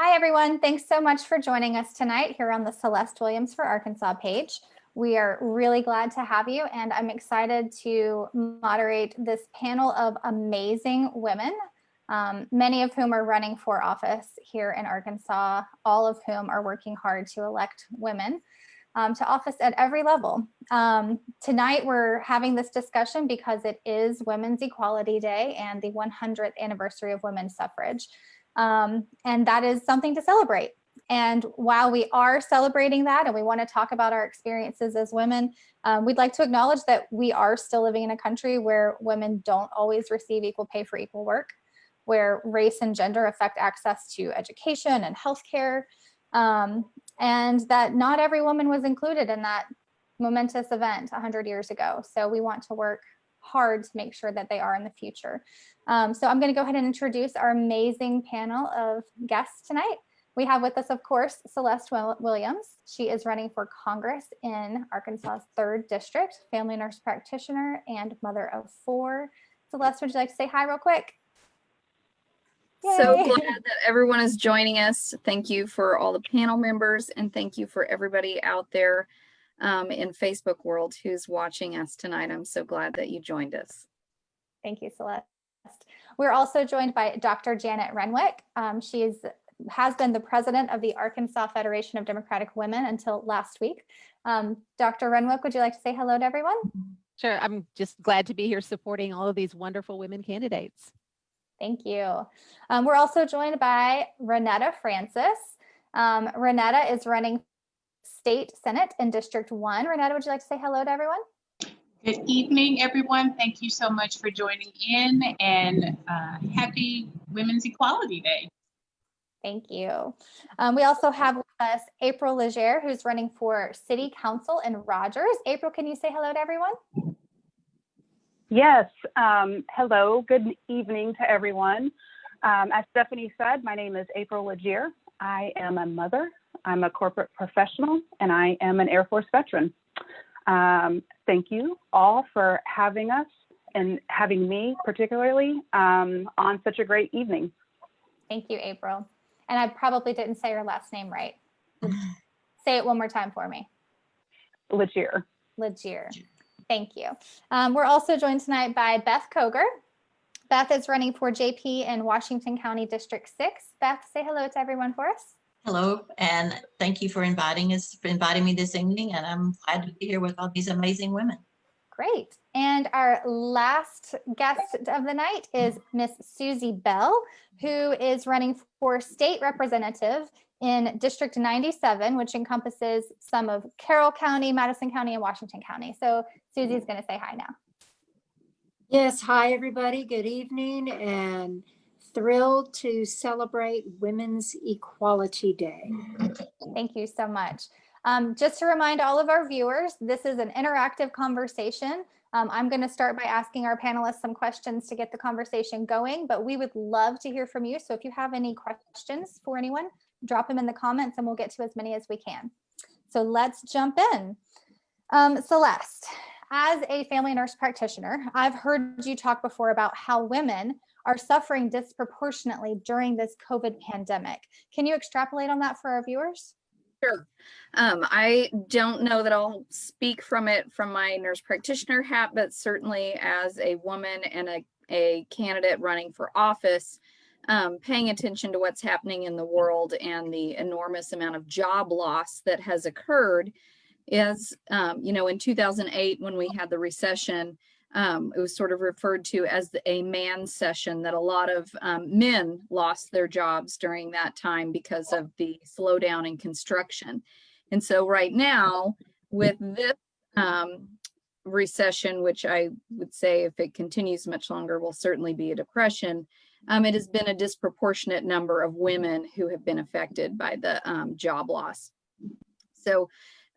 Hi, everyone. Thanks so much for joining us tonight here on the Celeste Williams for Arkansas page. We are really glad to have you, and I'm excited to moderate this panel of amazing women, many of whom are running for office here in Arkansas, all of whom are working hard to elect women to office at every level. Tonight, we're having this discussion because it is Women's Equality Day and the 100th anniversary of women's suffrage. And that is something to celebrate. And while we are celebrating that and we want to talk about our experiences as women, we'd like to acknowledge that we are still living in a country where women don't always receive equal pay for equal work, where race and gender affect access to education and healthcare, and that not every woman was included in that momentous event 100 years ago. So we want to work hard to make sure that they are in the future. So I'm going to go ahead and introduce our amazing panel of guests tonight. We have with us, of course, Celeste Williams. She is running for Congress in Arkansas's 3rd District, family nurse practitioner and mother of 4. Celeste, would you like to say hi real quick? Yay. So glad that everyone is joining us. Thank you for all the panel members, and thank you for everybody out there in Facebook world who's watching us tonight. I'm so glad that you joined us. Thank you, Celeste. We're also joined by Dr. Janet Renwick. She has been the president of the Arkansas Federation of Democratic Women until last week. Dr. Renwick, would you like to say hello to everyone? Sure. I'm just glad to be here supporting all of these wonderful women candidates. Thank you. We're also joined by Ronetta Francis. Ronetta is running State Senate in District 1. Ronetta, would you like to say hello to everyone? Good evening, everyone. Thank you so much for joining in, and happy Women's Equality Day. Thank you. We also have with us April Legere, who's running for City Council in Rogers. April, can you say hello to everyone? Yes. Hello. Good evening to everyone. As Stephanie said, my name is April Legere. I am a mother. I'm a corporate professional, and I am an Air Force veteran. Thank you all for having us and having me particularly on such a great evening. Thank you, April. And I probably didn't say your last name right. Say it one more time for me. Legere. Legere. Thank you. We're also joined tonight by Beth Coger. Beth is running for JP in Washington County District 6. Beth, say hello to everyone for us. Hello, and thank you for inviting me this evening, and I'm glad to be here with all these amazing women. Great. And our last guest of the night is Miss Suzie Bell, who is running for state representative in District 97, which encompasses some of Carroll County, Madison County, and Washington County. So Susie's going to say hi now. Yes, hi everybody. Good evening, and thrilled to celebrate Women's Equality Day. Thank you so much. Just to remind all of our viewers, this is an interactive conversation. I'm going to start by asking our panelists some questions to get the conversation going, but we would love to hear from you. So if you have any questions for anyone, drop them in the comments and we'll get to as many as we can. So let's jump in. Celeste, as a family nurse practitioner, I've heard you talk before about how women are suffering disproportionately during this COVID pandemic. Can you extrapolate on that for our viewers? Sure. I don't know that I'll speak from it from my nurse practitioner hat, but certainly as a woman and a candidate running for office, paying attention to what's happening in the world and the enormous amount of job loss that has occurred is, in 2008, when we had the recession, it was sort of referred to as a man session, that a lot of men lost their jobs during that time because of the slowdown in construction. And so right now, with this recession, which I would say if it continues much longer will certainly be a depression, it has been a disproportionate number of women who have been affected by the job loss. So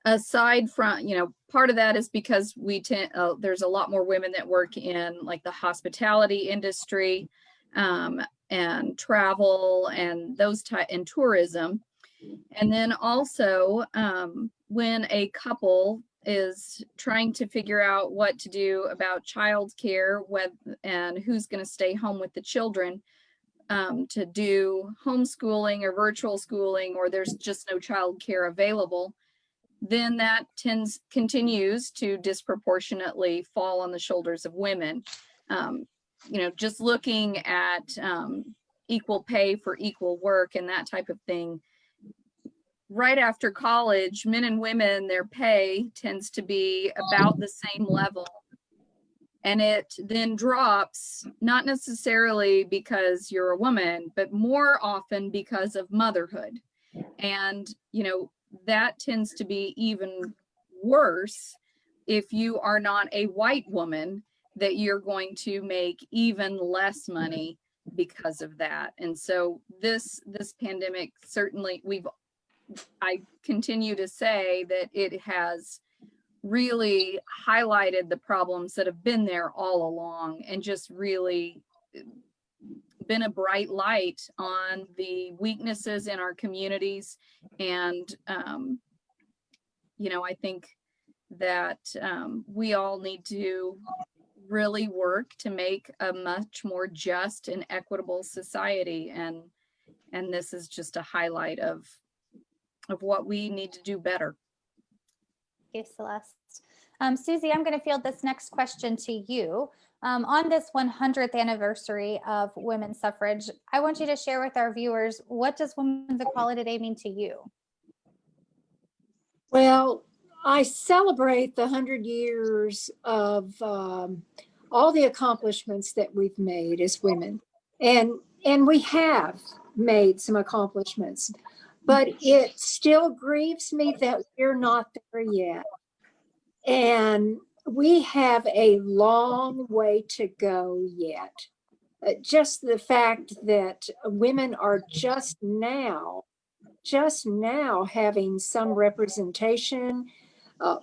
aside from, part of that is because there's a lot more women that work in like the hospitality industry and travel and and tourism. And then also when a couple is trying to figure out what to do about childcare and who's going to stay home with the children, to do homeschooling or virtual schooling, or there's just no childcare available, then that continues to disproportionately fall on the shoulders of women. You know, just looking at equal pay for equal work and that type of thing, right after college, men and women, their pay tends to be about the same level. And it then drops, not necessarily because you're a woman, but more often because of motherhood. And, you know, that tends to be even worse if you are not a white woman, that you're going to make even less money because of that. And so this pandemic, certainly I continue to say that it has really highlighted the problems that have been there all along, and just really been a bright light on the weaknesses in our communities. And, you know, I think that we all need to really work to make a much more just and equitable society. And this is just a highlight of what we need to do better. Thank you, Celeste. Suzie, I'm going to field this next question to you. On this 100th anniversary of women's suffrage, I want you to share with our viewers, what does Women's Equality Day mean to you? Well, I celebrate the 100 years of all the accomplishments that we've made as women. And we have made some accomplishments, but it still grieves me that we're not there yet. And we have a long way to go yet. Just the fact that women are just now having some representation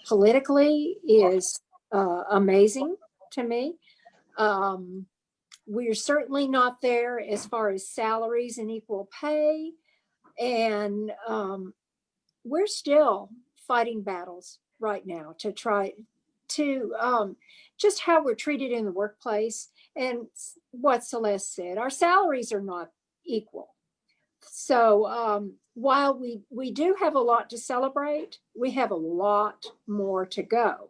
politically is amazing to me. We're certainly not there as far as salaries and equal pay. And we're still fighting battles right now to try to just how we're treated in the workplace. And what Celeste said, our salaries are not equal. So while we do have a lot to celebrate, we have a lot more to go.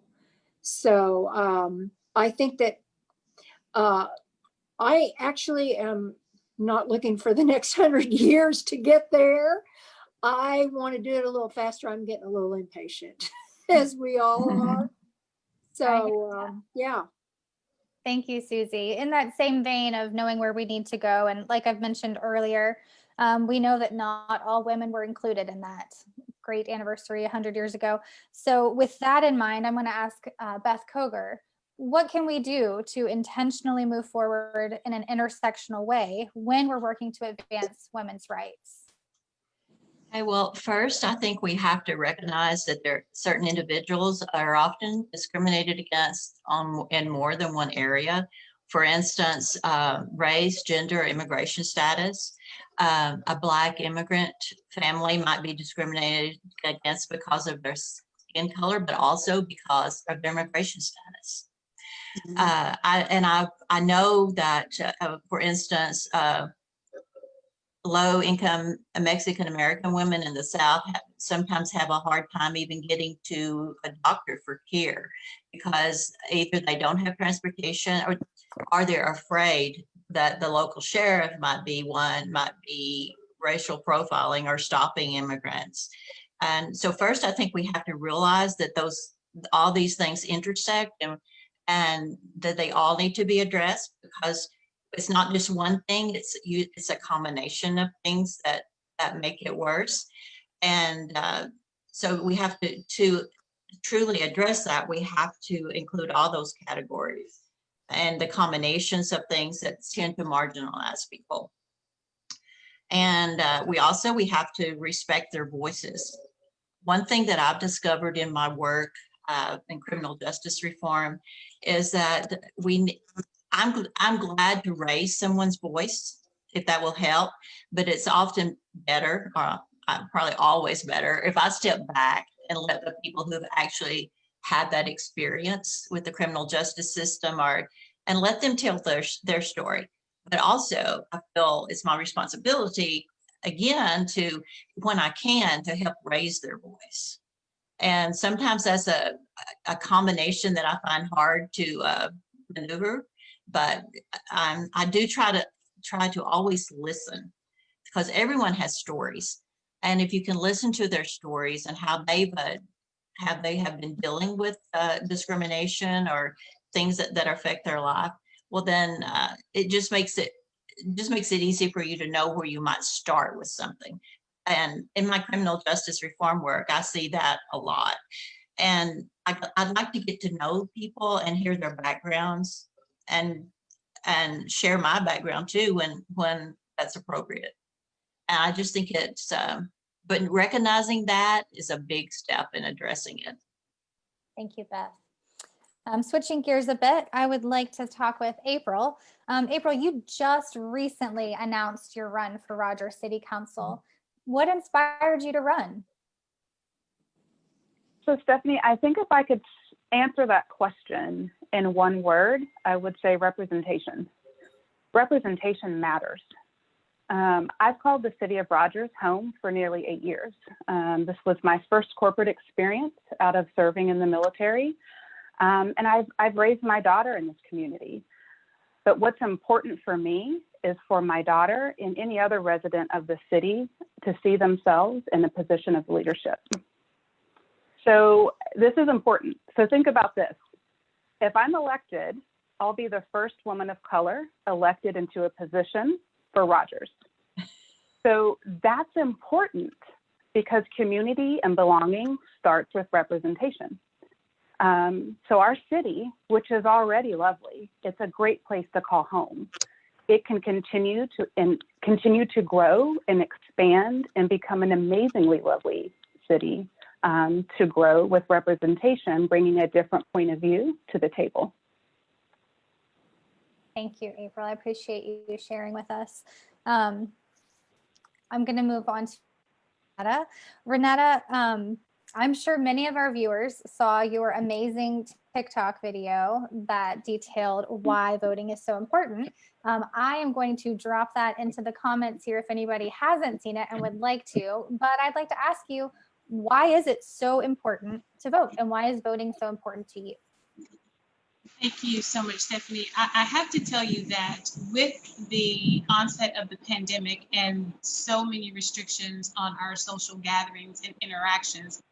So I think that I actually am not looking for the next 100 years to get there. I want to do it a little faster. I'm getting a little impatient, as we all are. So yeah. Thank you, Suzie. In that same vein of knowing where we need to go, and like I've mentioned earlier, we know that not all women were included in that great anniversary 100 years ago. So with that in mind, I'm going to ask Beth Coger, what can we do to intentionally move forward in an intersectional way when we're working to advance women's rights? Okay, well, first, I think we have to recognize that certain individuals are often discriminated against in more than one area. For instance, race, gender, immigration status. A Black immigrant family might be discriminated against because of their skin color, but also because of their immigration status. I know that, for instance, low-income Mexican American women in the South sometimes have a hard time even getting to a doctor for care, because either they don't have transportation or they're afraid that the local sheriff might be racial profiling or stopping immigrants. And so first, I think we have to realize that all these things intersect, and that they all need to be addressed, because it's not just one thing, it's a combination of things that make it worse. And so we have to truly address that. We have to include all those categories and the combinations of things that tend to marginalize people. And we have to respect their voices. One thing that I've discovered in my work in criminal justice reform is that I'm glad to raise someone's voice if that will help, but it's often better, or probably always better, if I step back and let the people who have actually had that experience with the criminal justice system and let them tell their story, But also I feel it's my responsibility again to, when I can, to help raise their voice. And sometimes that's a combination that I find hard to maneuver, but I do try to always listen, because everyone has stories. And if you can listen to their stories and how they have been dealing with discrimination or things that affect their life, well, then it just makes it easy for you to know where you might start with something. And in my criminal justice reform work, I see that a lot. And I'd like to get to know people and hear their backgrounds and share my background too when that's appropriate. And I just think it's, but recognizing that is a big step in addressing it. Thank you, Beth. Switching gears a bit, I would like to talk with April. April, you just recently announced your run for Rogers City Council. What inspired you to run? So Stephanie, I think if I could answer that question in one word, I would say representation. Representation matters. I've called the city of Rogers home for nearly 8 years. This was my first corporate experience out of serving in the military. And I've raised my daughter in this community. But what's important for me is for my daughter and any other resident of the city to see themselves in a position of leadership. So this is important. So think about this. If I'm elected, I'll be the first woman of color elected into a position for Rogers. So that's important because community and belonging starts with representation. So our city, which is already lovely, it's a great place to call home. It can continue to grow and expand and become an amazingly lovely city to grow with representation, bringing a different point of view to the table. Thank you, April. I appreciate you sharing with us. I'm going to move on to Ronetta. Ronetta, I'm sure many of our viewers saw your amazing TikTok video that detailed why voting is so important. I am going to drop that into the comments here if anybody hasn't seen it and would like to, but I'd like to ask you, why is it so important to vote, and why is voting so important to you? Thank you so much, Stephanie. I have to tell you that with the onset of the pandemic and so many restrictions on our social gatherings and interactions,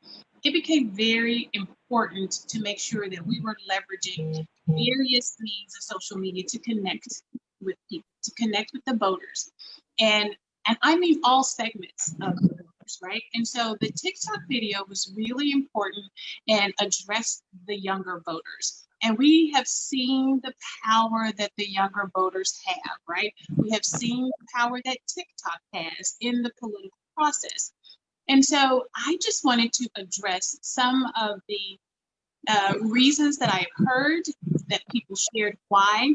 it became very important to make sure that we were leveraging various means of social media to connect with people, to connect with the voters. And I mean all segments of the voters, right? And so the TikTok video was really important and addressed the younger voters. And we have seen the power that the younger voters have, right? We have seen the power that TikTok has in the political process. And so I just wanted to address some of the reasons that I've heard that people shared why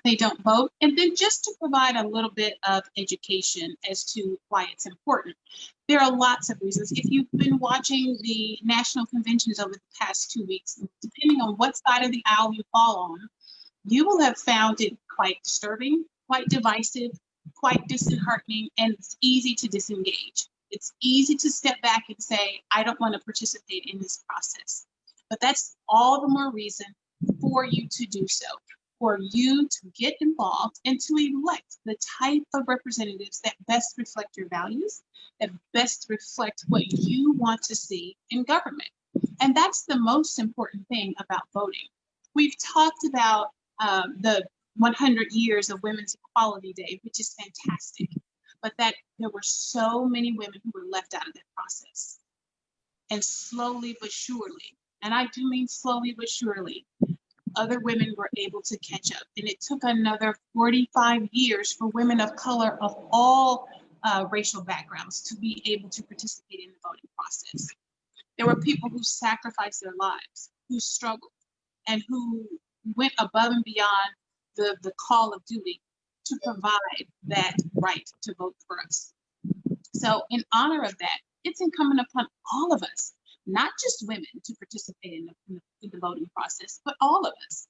they don't vote, and then just to provide a little bit of education as to why it's important. There are lots of reasons. If you've been watching the national conventions over the past 2 weeks, depending on what side of the aisle you fall on, you will have found it quite disturbing, quite divisive, quite disheartening, and it's easy to disengage. It's easy to step back and say, I don't want to participate in this process. But that's all the more reason for you to do so, for you to get involved and to elect the type of representatives that best reflect your values, that best reflect what you want to see in government. And that's the most important thing about voting. We've talked about the 100 years of Women's Equality Day, which is fantastic, but that there were so many women who were left out of that process. And slowly but surely, and I do mean slowly but surely, other women were able to catch up. And it took another 45 years for women of color of all racial backgrounds to be able to participate in the voting process. There were people who sacrificed their lives, who struggled, and who went above and beyond the call of duty to provide that right to vote for us. So in honor of that, it's incumbent upon all of us, not just women, to participate in the voting process, but all of us.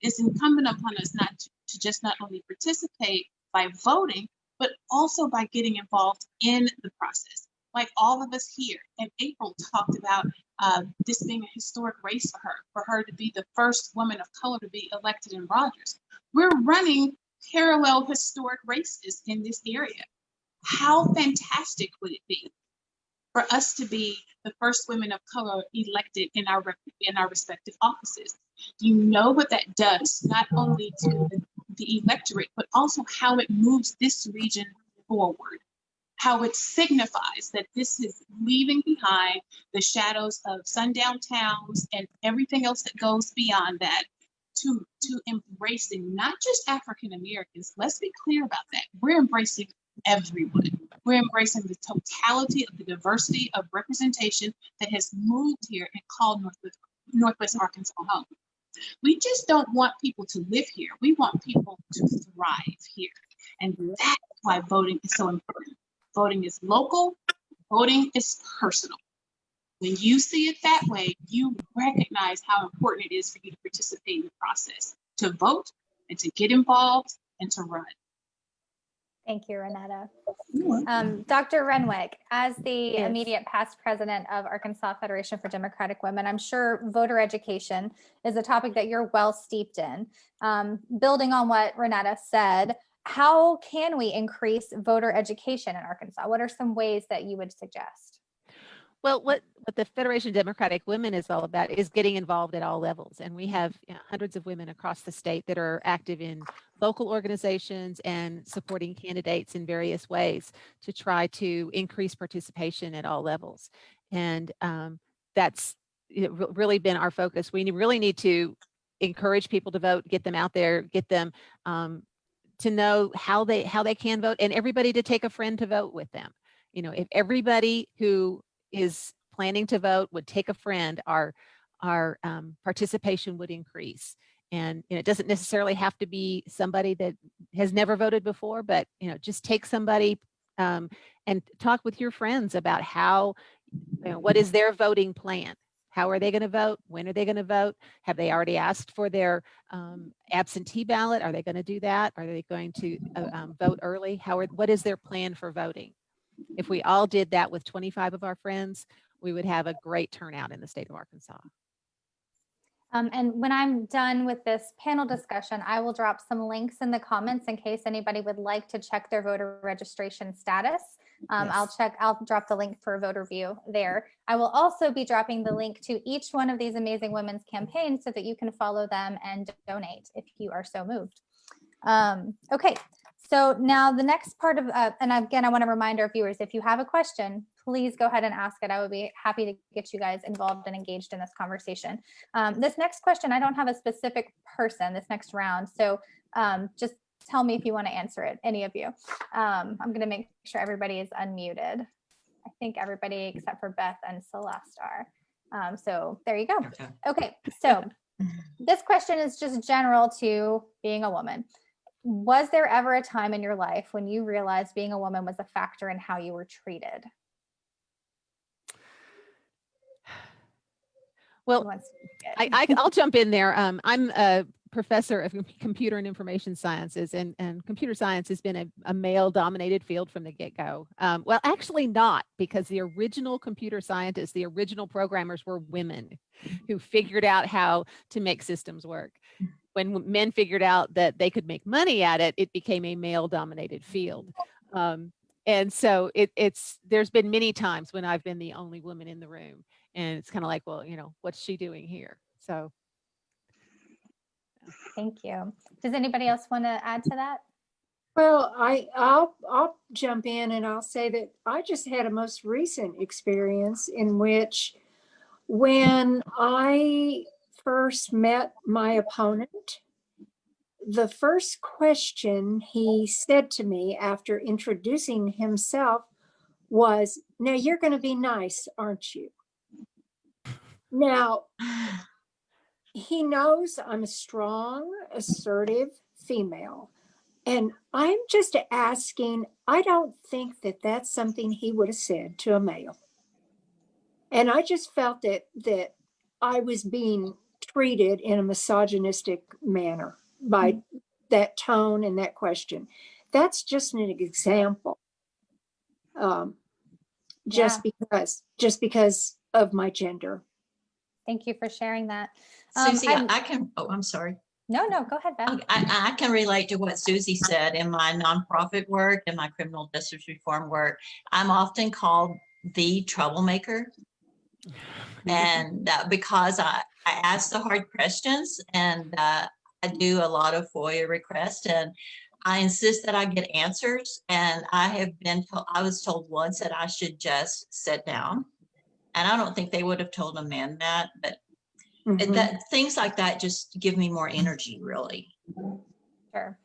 It's incumbent upon us to just not only participate by voting, but also by getting involved in the process. Like all of us here, and April talked about this being a historic race for her to be the first woman of color to be elected in Rogers. We're running parallel historic races in this area. How fantastic would it be for us to be the first women of color elected in our respective offices? Do you know what that does, not only to the electorate, but also how it moves this region forward? How it signifies that this is leaving behind the shadows of sundown towns and everything else that goes beyond that, to embracing not just African Americans. Let's be clear about that. We're embracing everyone. We're embracing the totality of the diversity of representation that has moved here and called Northwest Arkansas home. We just don't want people to live here. We want people to thrive here. And that's why voting is so important. Voting is local, voting is personal. When you see it that way, you recognize how important it is for you to participate in the process, to vote and to get involved and to run. Thank you, Ronetta. Dr. Renwick, as the Yes. immediate past president of Arkansas Federation for Democratic Women, I'm sure voter education is a topic that you're well steeped in. Building on what Ronetta said, how can we increase voter education in Arkansas? What are some ways that you would suggest? Well, what the Federation of Democratic Women is all about is getting involved at all levels. And we have hundreds of women across the state that are active in local organizations and supporting candidates in various ways to try to increase participation at all levels. And that's really been our focus. We really need to encourage people to vote, get them out there, get them to know how they can vote, and everybody to take a friend to vote with them. You know, if everybody who is planning to vote would take a friend, our participation would increase. And it doesn't necessarily have to be somebody that has never voted before, but just take somebody and talk with your friends about how, what is their voting plan? How are they going to vote? When are they going to vote? Have they already asked for their absentee ballot? Are they going to do that? Are they going to vote early? What is their plan for voting? If we all did that with 25 of our friends, we would have a great turnout in the state of Arkansas. And when I'm done with this panel discussion, I will drop some links in the comments in case anybody would like to check their voter registration status. Yes. I'll drop the link for voter view there. I will also be dropping the link to each one of these amazing women's campaigns so that you can follow them and donate if you are so moved. Okay, so now the next part of, and again, I want to remind our viewers, if you have a question, please go ahead and ask it. I would be happy to get you guys involved and engaged in this conversation. This next question, I don't have a specific person this next round, so just tell me if you want to answer it, any of you. I'm going to make sure everybody is unmuted. I think everybody except for Beth and Celeste are. So there you go. Okay, so this question is just general to being a woman. Was there ever a time in your life when you realized being a woman was a factor in how you were treated? Well, I'll jump in there. I'm a professor of computer and information sciences, and computer science has been a male-dominated field from the get-go. Well, actually not, because the original computer scientists, the original programmers were women who figured out how to make systems work. When men figured out that they could make money at it, it became a male-dominated field. And so there's been many times when I've been the only woman in the room, and it's kind of like, well, what's she doing here? So. Thank you. Does anybody else want to add to that? Well, I'll jump in and I'll say that I just had a most recent experience in which, when I first met my opponent, the first question he said to me after introducing himself was, "Now you're going to be nice, aren't you?" Now, he knows I'm a strong, assertive female. And I'm just asking, I don't think that that's something he would have said to a male. And I just felt that I was being treated in a misogynistic manner by that tone and that question. That's just an example. Just because of my gender. Thank you for sharing that. Susie, I'm sorry. No, go ahead, Beth. Okay, I can relate to what Susie said in my nonprofit work and my criminal justice reform work. I'm often called the troublemaker. And because I ask the hard questions, and I do a lot of FOIA requests, and I insist that I get answers. And I was told once that I should just sit down. And I don't think they would have told a man that, but things like that just give me more energy, really. Sure.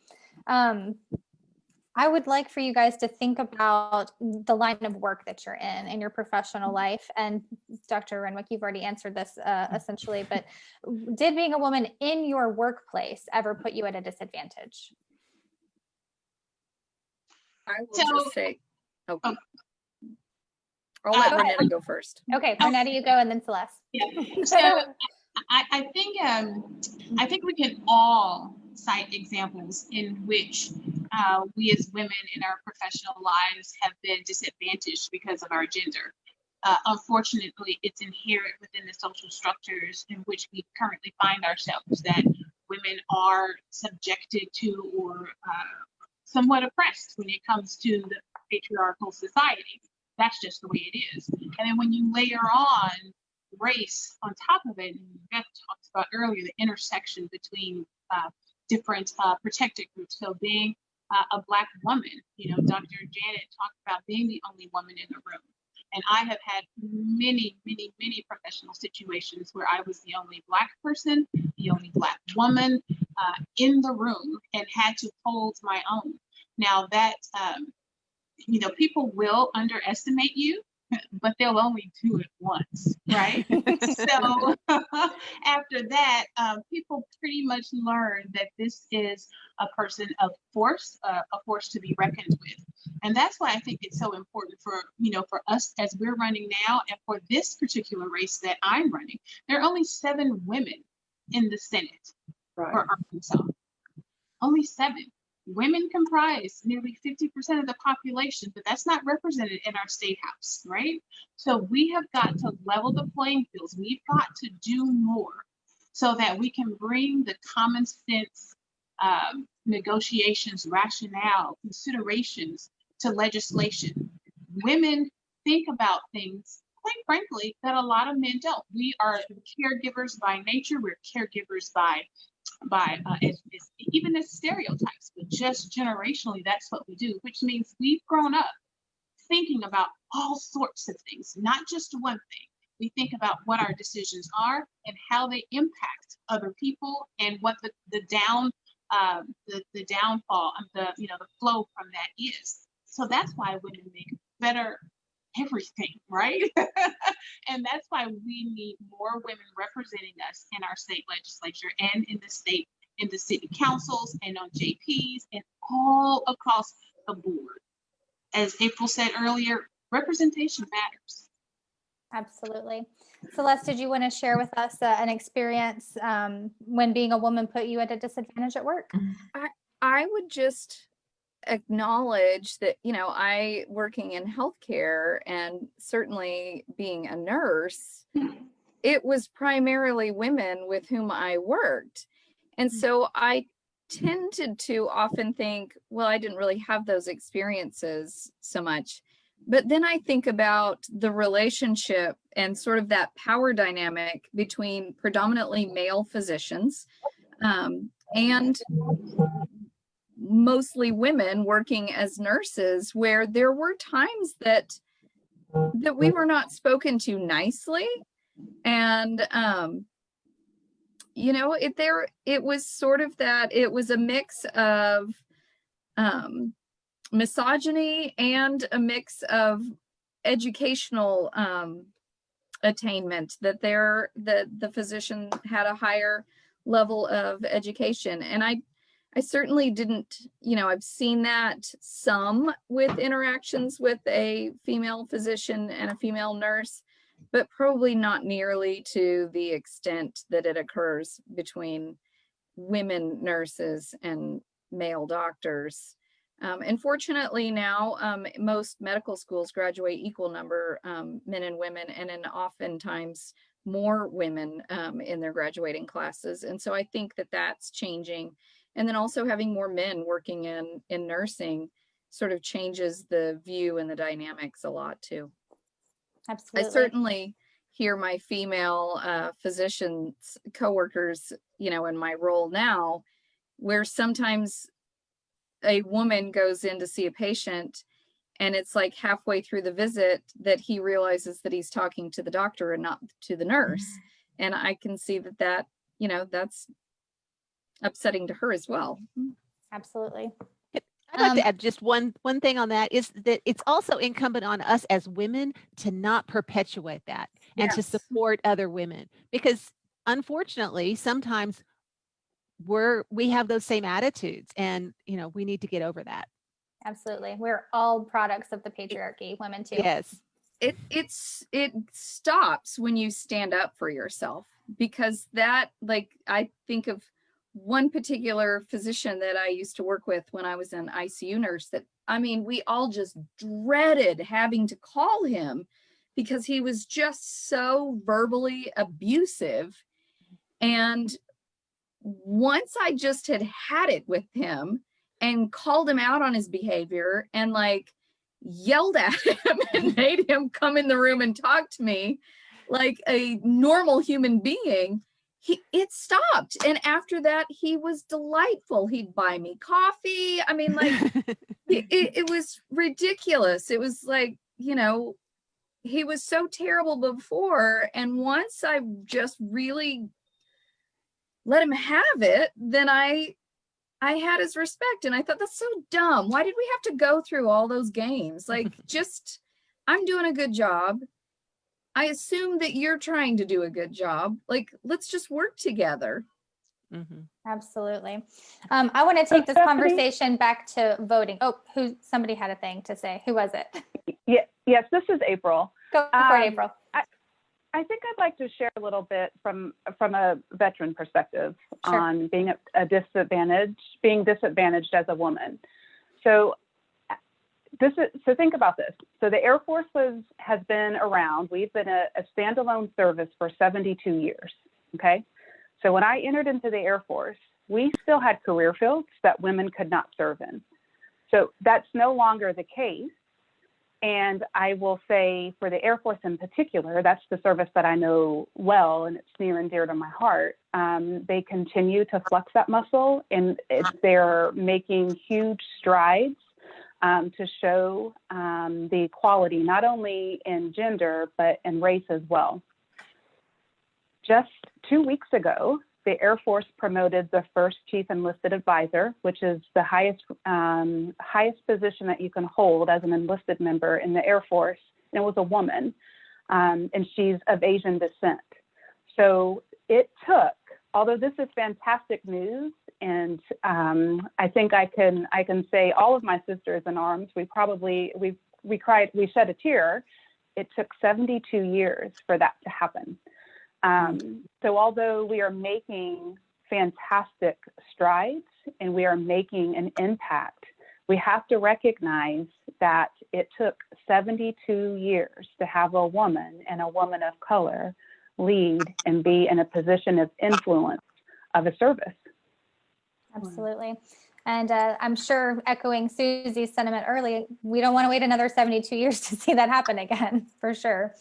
I would like for you guys to think about the line of work that you're in your professional life. And Dr. Renwick, you've already answered this essentially, but did being a woman in your workplace ever put you at a disadvantage? I will just say, I'll let Ronetta go first. Okay, Ronetta, you go, and then Celeste. Yeah. So I think we can all cite examples in which we as women in our professional lives have been disadvantaged because of our gender. Unfortunately, it's inherent within the social structures in which we currently find ourselves that women are subjected to or somewhat oppressed when it comes to the patriarchal society. That's just the way it is. And then when you layer on race on top of it, and Beth talked about earlier, the intersection between different protected groups. So being a Black woman, Dr. Janet talked about being the only woman in the room. And I have had many, many, many professional situations where I was the only Black person, the only Black woman in the room, and had to hold my own. Now that, people will underestimate you, but they'll only do it once, right? So after that, people pretty much learn that this is a person of force, a force to be reckoned with. And that's why I think it's so important for us as we're running now, and for this particular race that I'm running. There are only 7 women in the Senate for Arkansas. Only 7. Women comprise nearly 50% of the population, but that's not represented in our state house, right? So we have got to level the playing fields. We've got to do more so that we can bring the common sense negotiations, rationale, considerations to legislation. Women think about things, quite frankly, that a lot of men don't. We are caregivers by nature. We're caregivers by even as stereotypes, but just generationally, that's what we do, which means we've grown up thinking about all sorts of things, not just one thing. We think about what our decisions are and how they impact other people, and what the downfall, the flow from that is. So that's why women make better everything, right? And that's why we need more women representing us in our state legislature and in the city councils and on JPs and all across the board. As April said earlier, representation matters. Absolutely. Celeste, did you want to share with us an experience when being a woman put you at a disadvantage at work? I would just acknowledge that, I working in healthcare and certainly being a nurse, it was primarily women with whom I worked. And so I tended to often think, well, I didn't really have those experiences so much. But then I think about the relationship and sort of that power dynamic between predominantly male physicians and mostly women working as nurses, where there were times that we were not spoken to nicely. And, it was sort of that, it was a mix of misogyny and a mix of educational attainment, that the physician had a higher level of education. And I certainly didn't, I've seen that some with interactions with a female physician and a female nurse, but probably not nearly to the extent that it occurs between women nurses and male doctors. And fortunately now, most medical schools graduate equal number, men and women, and then oftentimes more women in their graduating classes. And so I think that that's changing. And then also having more men working in nursing sort of changes the view and the dynamics a lot too. Absolutely. I certainly hear my female physicians, coworkers, you know, in my role now, where sometimes a woman goes in to see a patient and it's like halfway through the visit that he realizes that he's talking to the doctor and not to the nurse. And I can see that, you know, that's upsetting to her as well. Absolutely. I'd like to add just one thing on that, is that it's also incumbent on us as women to not perpetuate that and to Yes. support other women, because unfortunately sometimes we have those same attitudes, and you know, we need to get over that. Absolutely. We're all products of the patriarchy, women too. Yes. It stops when you stand up for yourself, because that, like, I think of one particular physician that I used to work with when I was an ICU nurse that, I mean, we all just dreaded having to call him because he was just so verbally abusive. And once I just had it with him and called him out on his behavior and like yelled at him and made him come in the room and talk to me like a normal human being, it stopped. And after that, he was delightful. He'd buy me coffee. I mean, like, it was ridiculous. It was like, you know, he was so terrible before. And once I just really let him have it, then I had his respect. And I thought, that's so dumb. Why did we have to go through all those games? Like, just, I'm doing a good job. I assume that you're trying to do a good job. Like, let's just work together. Mm-hmm. Absolutely. I want to take this conversation back to voting. Oh, somebody had a thing to say. Who was it? Yes, this is April. Go for it, April. I think I'd like to share a little bit from a veteran perspective Sure. on being disadvantaged as a woman. So think about this. So the Air Force has been around. We've been a standalone service for 72 years. Okay. So when I entered into the Air Force, we still had career fields that women could not serve in. So that's no longer the case. And I will say, for the Air Force in particular, that's the service that I know well, and it's near and dear to my heart. They continue to flex that muscle, and they're making huge strides to show the equality, not only in gender, but in race as well. Just 2 weeks ago, the Air Force promoted the first Chief Enlisted Advisor, which is the highest position that you can hold as an enlisted member in the Air Force. And it was a woman, and she's of Asian descent. So it took, although this is fantastic news, and I think I can say all of my sisters in arms, we cried, we shed a tear. It took 72 years for that to happen. So although we are making fantastic strides and we are making an impact, we have to recognize that it took 72 years to have a woman and a woman of color lead and be in a position of influence of a service. Absolutely. And I'm sure, echoing Susie's sentiment early, we don't want to wait another 72 years to see that happen again, for sure.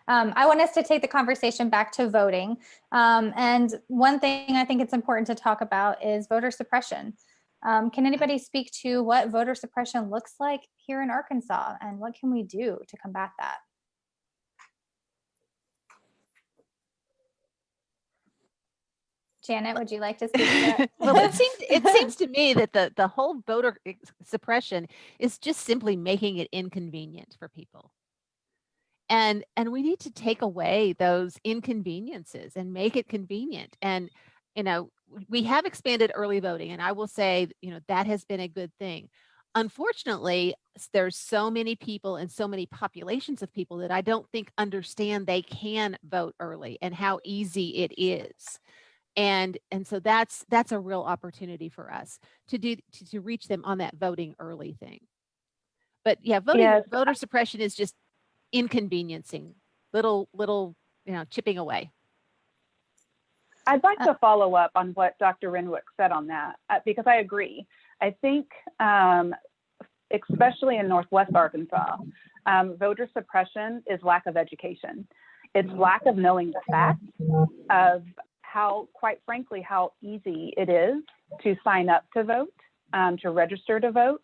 I want us to take the conversation back to voting. And one thing I think it's important to talk about is voter suppression. Can anybody speak to what voter suppression looks like here in Arkansas, and what can we do to combat that? Janet, would you like to speak to that? Well, it seems to me that the whole voter suppression is just simply making it inconvenient for people. And we need to take away those inconveniences and make it convenient. And, you know, we have expanded early voting, and I will say, you know, that has been a good thing. unfortunately, there's so many people and so many populations of people that I don't think understand they can vote early and how easy it is. And so that's a real opportunity for us to do to reach them on that voting early thing. But yeah, Yes. voter suppression is just inconveniencing, little chipping away. I'd like to follow up on what Dr. Renwick said on that, because I agree. I think, especially in Northwest Arkansas, voter suppression is lack of education. It's lack of knowing the facts of how, quite frankly, how easy it is to sign up to vote, to register to vote.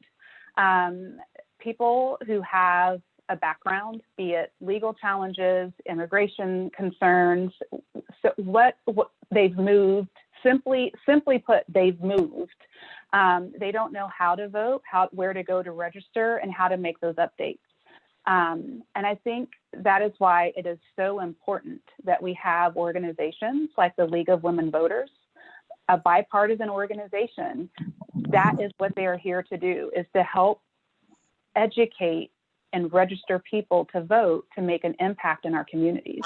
People who have a background, be it legal challenges, immigration concerns, so what they've moved, simply put, they've moved. They don't know how to vote, where to go to register, and how to make those updates. And I think that is why it is so important that we have organizations like the League of Women Voters, a bipartisan organization. That is what they are here to do, is to help educate and register people to vote, to make an impact in our communities.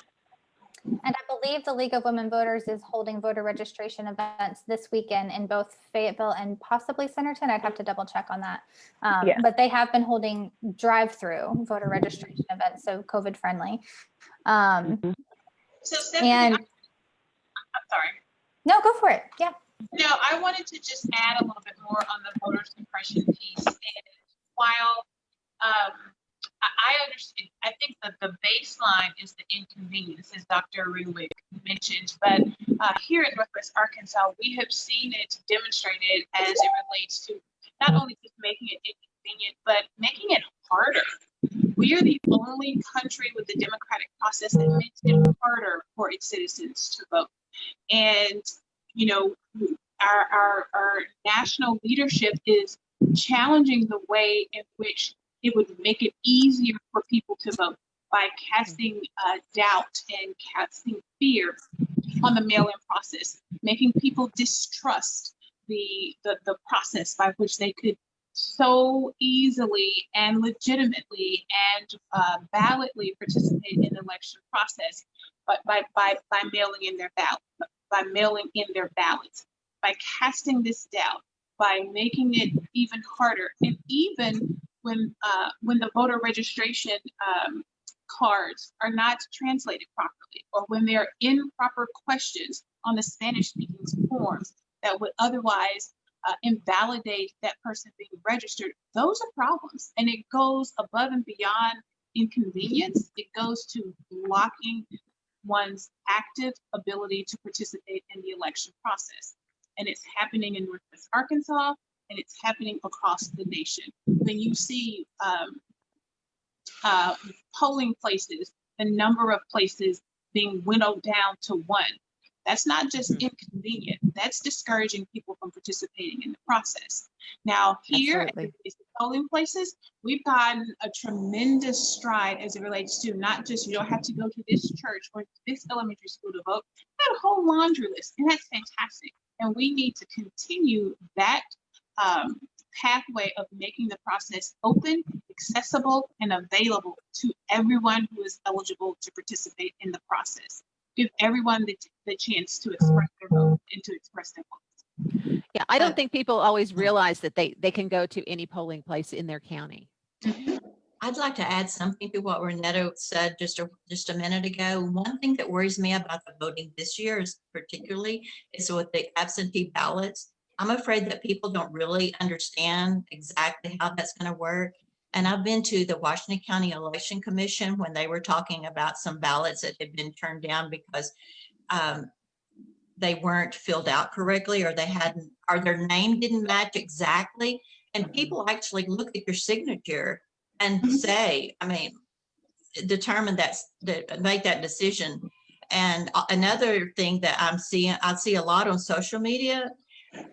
And I believe the League of Women Voters is holding voter registration events this weekend in both Fayetteville and possibly Centerton. I'd have to double check on that. Yes. But they have been holding drive-through voter registration events, so COVID friendly. So Stephanie, And I'm sorry. no, go for it. Yeah. No, I wanted to just add a little bit more on the voter suppression piece. And while I understand, I think that the baseline is the inconvenience, as Dr. Renwick mentioned, but here in Northwest Arkansas, we have seen it demonstrated as it relates to not only just making it inconvenient, but making it harder. We are the only country with the democratic process that makes it harder for its citizens to vote. And, you know, our national leadership is challenging the way in which it would make it easier for people to vote by casting doubt and casting fear on the mail-in process, making people distrust the process by which they could so easily and legitimately and validly participate in the election process, but by mailing in their ballots, by casting this doubt, by making it even harder, and even when the voter registration cards are not translated properly, or when there are improper questions on the Spanish-speaking forms that would otherwise invalidate that person being registered, those are problems. And it goes above and beyond inconvenience. It goes to blocking one's active ability to participate in the election process. And it's happening in Northwest Arkansas, and it's happening across the nation. When you see polling places, the number of places being winnowed down to one, that's not just inconvenient, that's discouraging people from participating in the process. Now here at the polling places, we've gotten a tremendous stride as it relates to not just, you don't have to go to this church or this elementary school to vote. We have a whole laundry list, and that's fantastic. And we need to continue that pathway of making the process open, accessible, and available to everyone who is eligible to participate in the process. Give everyone the chance to express their vote and to express their votes. Yeah, I don't think people always realize that they can go to any polling place in their county. I'd like to add something to what Ronetta said just a minute ago. One thing that worries me about the voting this year is with the absentee ballots. I'm afraid that people don't really understand exactly how that's going to work. And I've been to the Washington County Election Commission when they were talking about some ballots that had been turned down because they weren't filled out correctly, or their name didn't match exactly. And people actually look at your signature and say, determine make that decision. And another thing that I see a lot on social media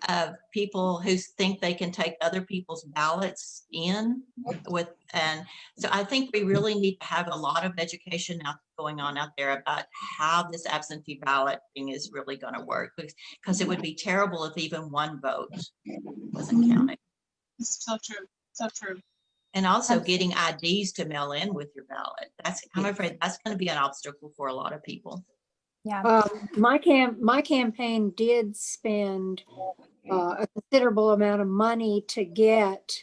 of people who think they can take other people's ballots and so I think we really need to have a lot of education going on out there about how this absentee ballot thing is really going to work, because it would be terrible if even one vote wasn't counted. It's so true. So true. And also getting IDs to mail in with your ballot. I'm afraid that's going to be an obstacle for a lot of people. Yeah. My campaign did spend a considerable amount of money to get.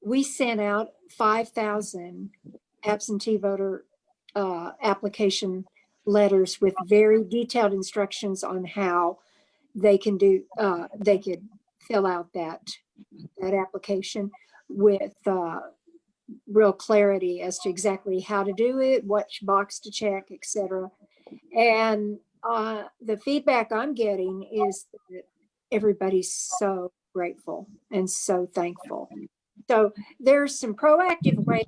We sent out 5,000 absentee voter application letters with very detailed instructions on how they can do. They could fill out that application with real clarity as to exactly how to do it, which box to check, etc. And the feedback I'm getting is that everybody's so grateful and so thankful. So there's some proactive ways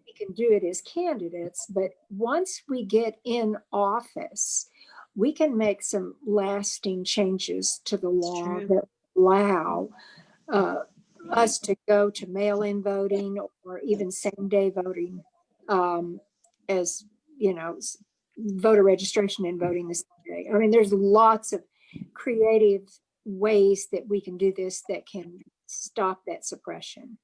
we can do it as candidates, but once we get in office, we can make some lasting changes to the law that allow us to go to mail-in voting or even same-day voting, as you know, voter registration and voting the same day. I mean, there's lots of creative ways that we can do this that can stop that suppression.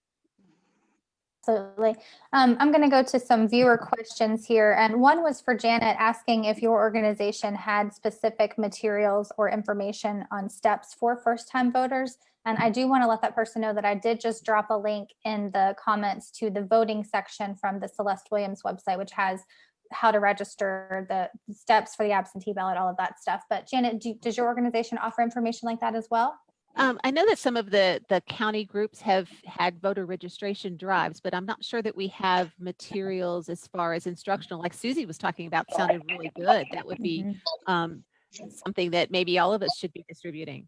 Absolutely. I'm going to go to some viewer questions here. And one was for Janet, asking if your organization had specific materials or information on steps for first-time voters. And I do want to let that person know that I did just drop a link in the comments to the voting section from the Celeste Williams website, which has how to register, the steps for the absentee ballot, all of that stuff. But Janet, does your organization offer information like that as well? I know that some of the county groups have had voter registration drives, but I'm not sure that we have materials as far as instructional, like Suzie was talking about, sounded really good. That would be something that maybe all of us should be distributing.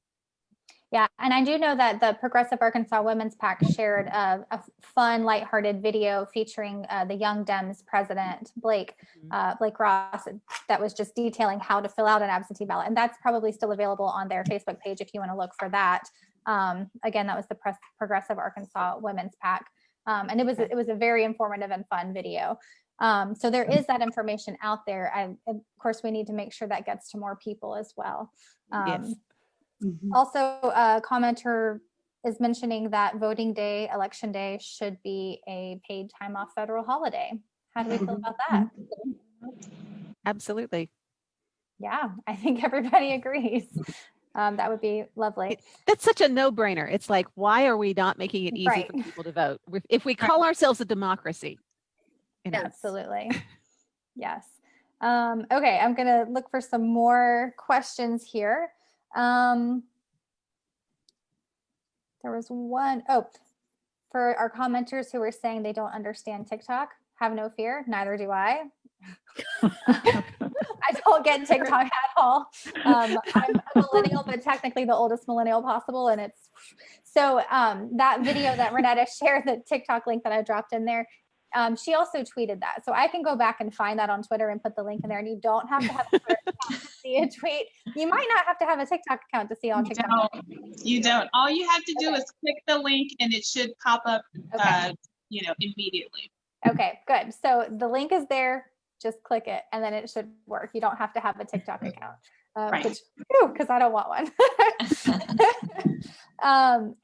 Yeah, and I do know that the Progressive Arkansas Women's PAC shared a fun, lighthearted video featuring the Young Dems president, Blake Ross, that was just detailing how to fill out an absentee ballot. And that's probably still available on their Facebook page if you want to look for that. Again, that was the Progressive Arkansas Women's PAC. And it was a very informative and fun video. So there is that information out there. And of course, we need to make sure that gets to more people as well. Yes. Also, a commenter is mentioning that voting day, election day, should be a paid time off federal holiday. How do we feel about that? Absolutely. Yeah, I think everybody agrees. That would be lovely. That's such a no-brainer. It's like, why are we not making it easy for people to vote? If we call ourselves a democracy. Absolutely. Yes. Okay, I'm going to look for some more questions here. There was one, for our commenters who were saying they don't understand TikTok, have no fear, neither do I. I don't get TikTok at all. I'm a millennial, but technically the oldest millennial possible. And it's so that video that Ronetta shared, the TikTok link that I dropped in there, she also tweeted that. So I can go back and find that on Twitter and put the link in there. And you don't have to have a Twitter account to see a tweet. You might not have to have a TikTok account to see on TikTok. You don't. All you have to do is click the link and it should pop up, immediately. Okay, good. So the link is there. Just click it and then it should work. You don't have to have a TikTok account. Because I don't want one.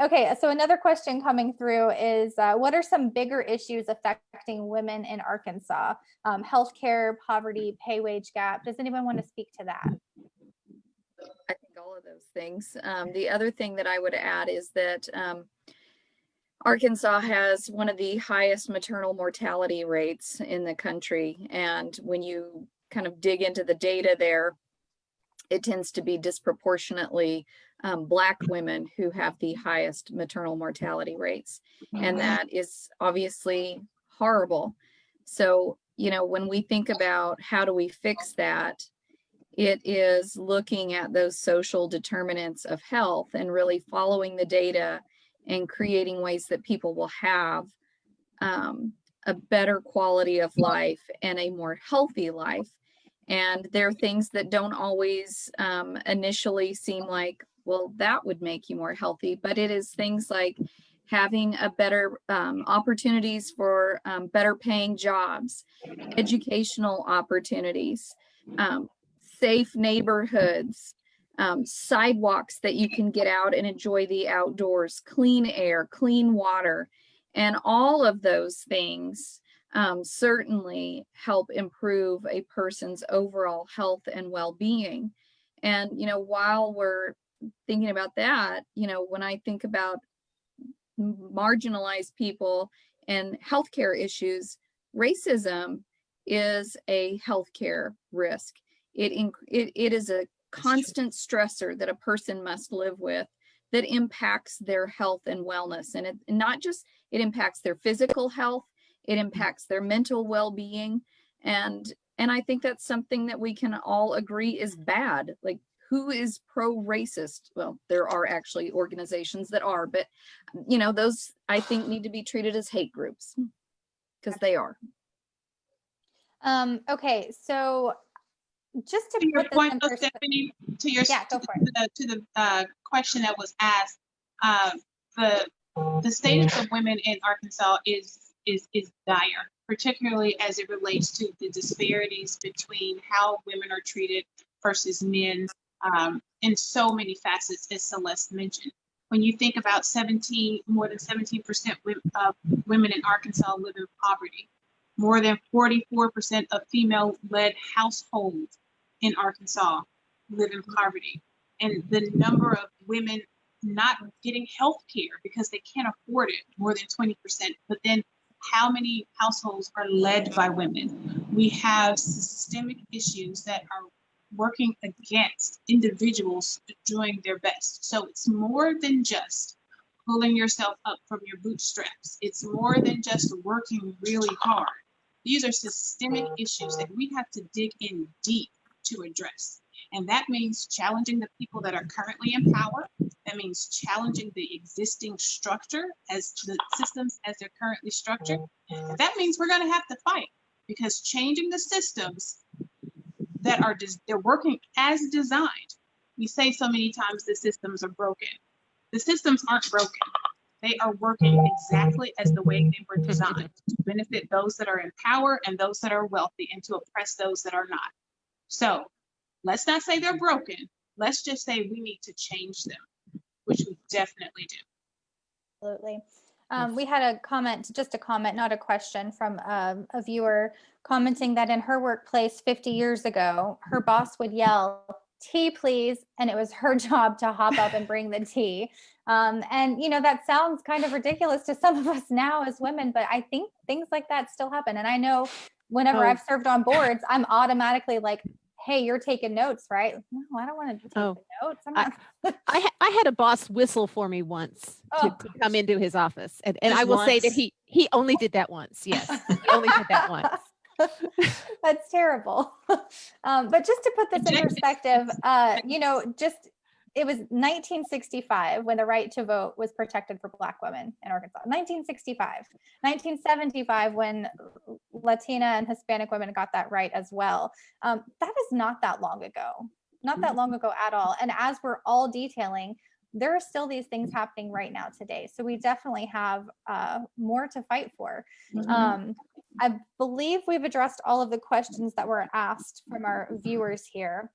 Okay, so another question coming through is, what are some bigger issues affecting women in Arkansas? Healthcare, poverty, pay wage gap. Does anyone want to speak to that? I think all of those things. The other thing that I would add is that Arkansas has one of the highest maternal mortality rates in the country. And when you kind of dig into the data there, it tends to be disproportionately Black women who have the highest maternal mortality rates. And that is obviously horrible. So, when we think about how do we fix that, it is looking at those social determinants of health and really following the data and creating ways that people will have a better quality of life and a more healthy life. And there are things that don't always initially seem like, well, that would make you more healthy, but it is things like having a better opportunities for better paying jobs, educational opportunities, safe neighborhoods, sidewalks that you can get out and enjoy the outdoors, clean air, clean water. And all of those things certainly help improve a person's overall health and well-being. And, while we're thinking about that, when I think about marginalized people and healthcare issues, racism is a healthcare risk. It is a constant stressor that a person must live with that impacts their health and wellness. And it impacts their physical health, it impacts their mental well-being. And I think that's something that we can all agree is bad. Like, who is pro-racist? Well, there are actually organizations that are, but those I think need to be treated as hate groups, because they are. Okay, so just to your put point, this in Stephanie, to your Yeah, go for it. to the question that was asked, the status of women in Arkansas is dire, particularly as it relates to the disparities between how women are treated versus men, in so many facets, as Celeste mentioned. When you think about more than 17% of women in Arkansas live in poverty, more than 44% of female-led households in Arkansas live in poverty, and the number of women not getting health care because they can't afford it, more than 20%. But then how many households are led by women? We have systemic issues that are working against individuals doing their best. So it's more than just pulling yourself up from your bootstraps. It's more than just working really hard. These are systemic issues that we have to dig in deep to address. And that means challenging the people that are currently in power. That means challenging the existing structure as the systems as they're currently structured. That means we're going to have to fight, because changing the systems that they're working as designed. We say so many times the systems are broken. The systems aren't broken. They are working exactly as the way they were designed, to benefit those that are in power and those that are wealthy, and to oppress those that are not. So let's not say they're broken. Let's just say we need to change them, which we definitely do. Absolutely. We had just a comment, not a question, from a viewer commenting that in her workplace 50 years ago, her boss would yell, "Tea, please," and it was her job to hop up and bring the tea. And that sounds kind of ridiculous to some of us now as women, but I think things like that still happen. And I know whenever I've served on boards, I'm automatically like, "Hey, you're taking notes, right?" No, I don't want to take the notes. I'm not. I had a boss whistle for me once to come into his office. And I will say that he only did that once. Yes, he only did that once. That's terrible. But just to put this in perspective, it was 1965 when the right to vote was protected for Black women in Arkansas. 1965, 1975 when Latina and Hispanic women got that right as well. That is not that long ago, at all. And as we're all detailing, there are still these things happening right now today. So we definitely have more to fight for. I believe we've addressed all of the questions that were asked from our viewers here.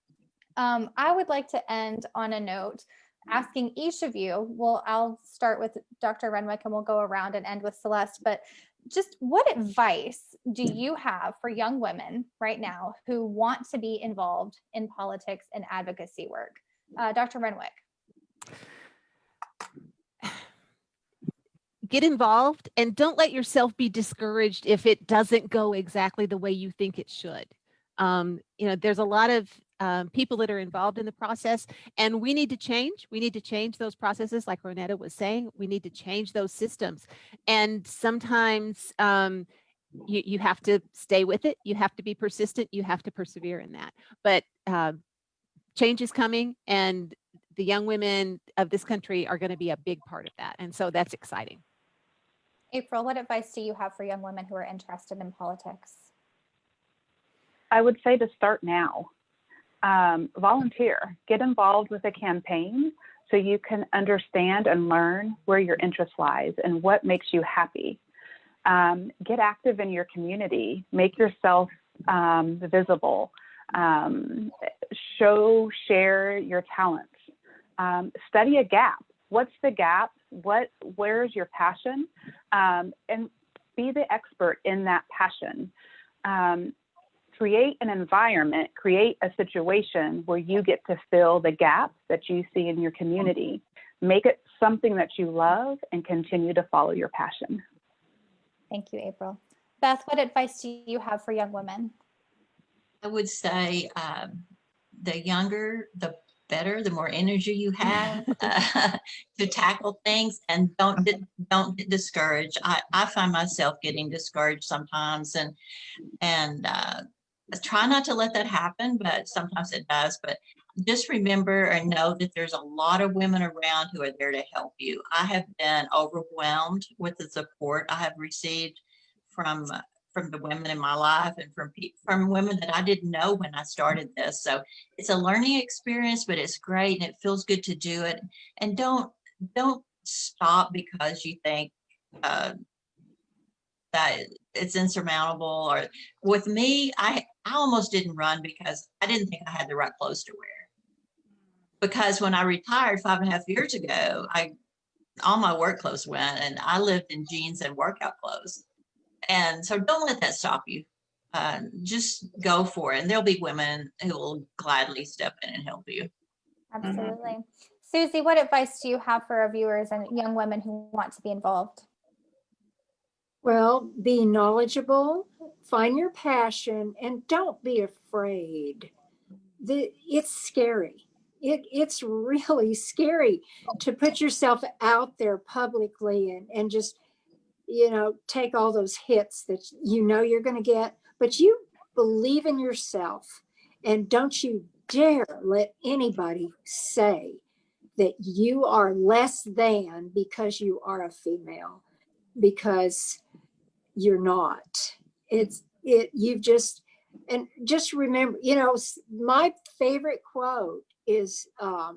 I would like to end on a note asking each of you, I'll start with Dr. Renwick and we'll go around and end with Celeste, but just what advice do you have for young women right now who want to be involved in politics and advocacy work? Dr. Renwick. Get involved and don't let yourself be discouraged if it doesn't go exactly the way you think it should. There's a lot of people that are involved in the process, and we need to change. We need to change those processes, like Ronetta was saying. We need to change those systems. And sometimes you have to stay with it. You have to be persistent. You have to persevere in that. But change is coming, and the young women of this country are going to be a big part of that. And so that's exciting. April, what advice do you have for young women who are interested in politics? I would say to start now. Volunteer, get involved with a campaign so you can understand and learn where your interest lies and what makes you happy. Get active in your community, make yourself visible, share your talents, study a gap. What's the gap Where's your passion? And be the expert in that passion. Create an environment, create a situation where you get to fill the gaps that you see in your community. Make it something that you love and continue to follow your passion. Thank you, April. Beth, what advice do you have for young women? I would say the younger, the better, the more energy you have to tackle things, and don't get discouraged. I find myself getting discouraged sometimes, and I try not to let that happen, but sometimes it does. But just remember and know that there's a lot of women around who are there to help you. I have been overwhelmed with the support I have received from the women in my life, and from women that I didn't know when I started this. So it's a learning experience, but it's great and it feels good to do it. And don't stop because you think that it's insurmountable. Or with me, I almost didn't run because I didn't think I had the right clothes to wear. Because when I retired 5.5 years ago, all my work clothes went, and I lived in jeans and workout clothes. And so don't let that stop you. Just go for it. And there'll be women who will gladly step in and help you. Absolutely. Suzie, what advice do you have for our viewers and young women who want to be involved? Well, be knowledgeable, find your passion, and don't be afraid. It's scary. It's really scary to put yourself out there publicly and just, take all those hits that you're going to get, but you believe in yourself, and don't you dare let anybody say that you are less than because you are a female, because you're not. And just remember, my favorite quote is, now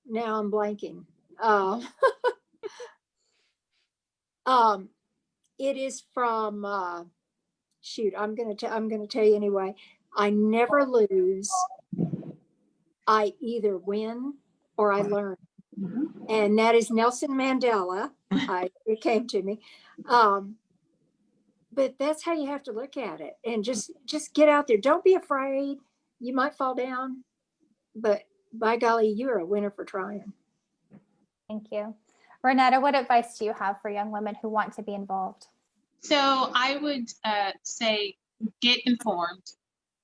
I'm blanking. It is from, I'm going to tell you anyway. I never lose. I either win or I learn. And that is Nelson Mandela. It came to me. But that's how you have to look at it, and just get out there. Don't be afraid. You might fall down, but by golly, you're a winner for trying. Thank you. Ronetta, what advice do you have for young women who want to be involved? So I would say get informed,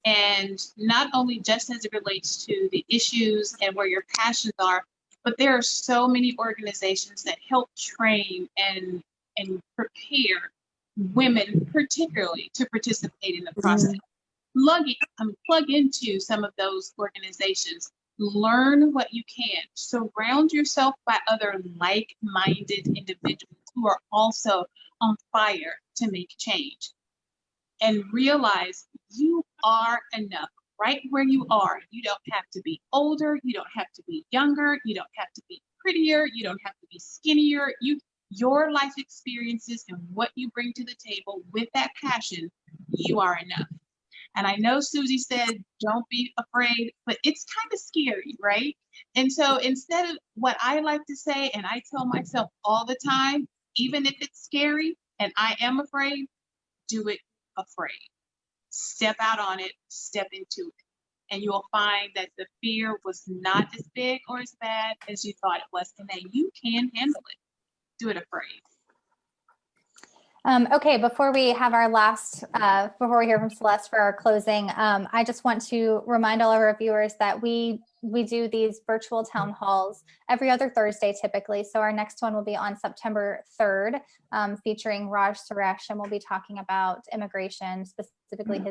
and not only just as it relates to the issues and where your passions are, but there are so many organizations that help train and prepare women particularly to participate in the process. Plug into some of those organizations, learn what you can, surround yourself by other like-minded individuals who are also on fire to make change, and realize you are enough right where you are. You don't have to be older, you don't have to be younger, you don't have to be prettier, you don't have to be skinnier. Your life experiences and what you bring to the table with that passion, you are enough. And I know Suzie said, don't be afraid, but it's kind of scary, right? And so instead of what I like to say, and I tell myself all the time, even if it's scary and I am afraid, do it afraid. Step out on it, step into it. And you'll find that the fear was not as big or as bad as you thought it was, and that you can handle it. Do it afraid. Okay, before we have our last, before we hear from Celeste for our closing, I just want to remind all of our viewers that we do these virtual town halls every other Thursday typically. So our next one will be on September 3rd, featuring Raj Suresh, and we'll be talking about immigration, specifically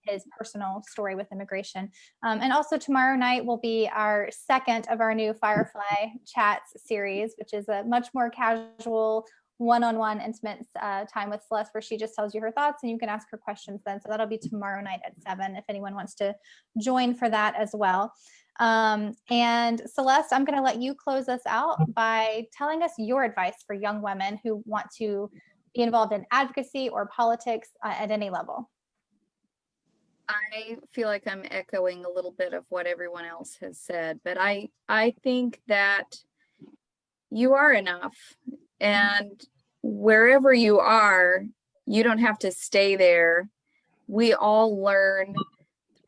his personal story with immigration. And also tomorrow night will be our second of our new Firefly Chats series, which is a much more casual, one-on-one intimate time with Celeste, where she just tells you her thoughts and you can ask her questions then. So that'll be tomorrow night at 7 if anyone wants to join for that as well. And Celeste, I'm going to let you close us out by telling us your advice for young women who want to be involved in advocacy or politics at any level. I feel like I'm echoing a little bit of what everyone else has said, but I think that you are enough. And wherever you are, you don't have to stay there. We all learn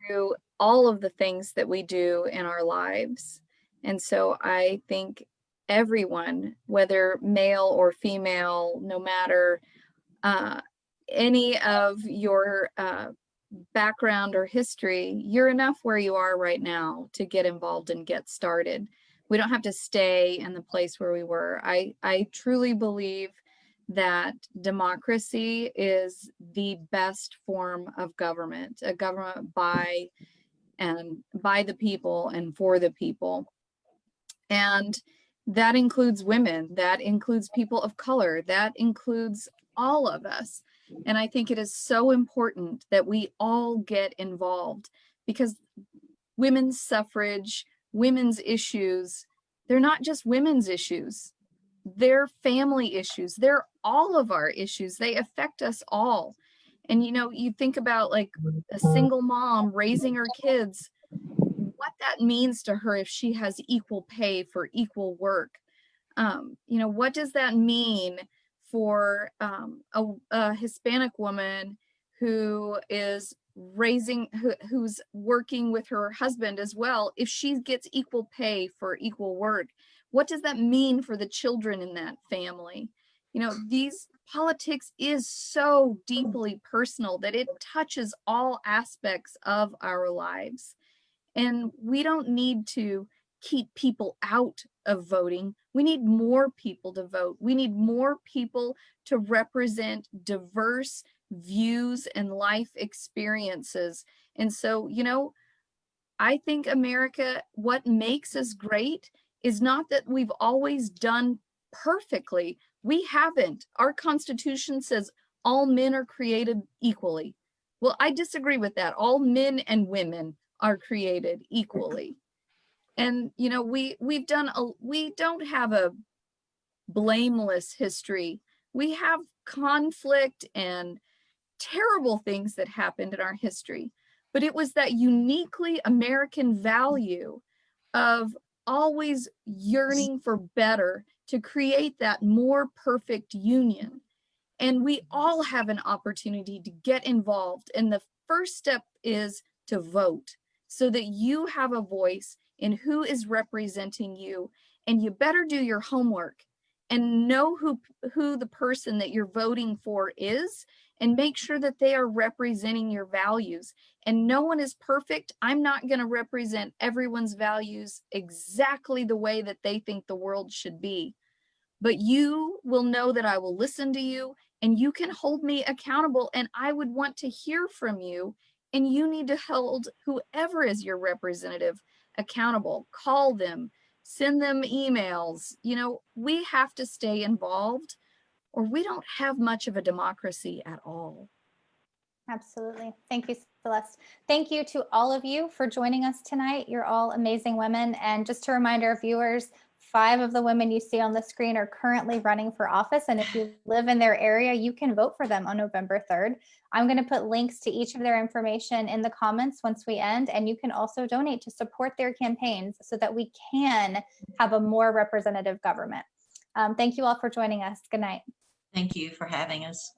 through all of the things that we do in our lives. And so I think everyone, whether male or female, no matter any of your background or history, you're enough where you are right now to get involved and get started. We don't have to stay in the place where we were. I truly believe that democracy is the best form of government, a government by the people and for the people. And that includes women, that includes people of color, that includes all of us. And I think it is so important that we all get involved, because women's suffrage, women's issues, they're not just women's issues. They're family issues. They're all of our issues. They affect us all. And, you know, you think about like a single mom raising her kids, what that means to her if she has equal pay for equal work. You know, what does that mean for a Hispanic woman who is who's working with her husband as well, if she gets equal pay for equal work? What does that mean for the children in that family? You know, these politics is so deeply personal that it touches all aspects of our lives. And we don't need to keep people out of voting. We need more people to vote. We need more people to represent diverse views and life experiences. And so, you know, I think America, what makes us great is not that we've always done perfectly. We haven't. Our Constitution says all men are created equally. Well, I disagree with that. All men and women are created equally. And, you know, we don't have a blameless history. We have conflict and terrible things that happened in our history, but it was that uniquely American value of always yearning for better to create that more perfect union. And we all have an opportunity to get involved. And the first step is to vote so that you have a voice in who is representing you. And you better do your homework and know who the person that you're voting for is, and make sure that they are representing your values. And no one is perfect. I'm not going to represent everyone's values exactly the way that they think the world should be. But you will know that I will listen to you, and you can hold me accountable, and I would want to hear from you. And you need to hold whoever is your representative accountable. Call them, send them emails. You know, we have to stay involved, or we don't have much of a democracy at all. Absolutely. Thank you, Celeste. Thank you to all of you for joining us tonight. You're all amazing women. And just a reminder of viewers, 5 of the women you see on the screen are currently running for office. And if you live in their area, you can vote for them on November 3rd. I'm going to put links to each of their information in the comments once we end. And you can also donate to support their campaigns so that we can have a more representative government. Thank you all for joining us. Good night. Thank you for having us.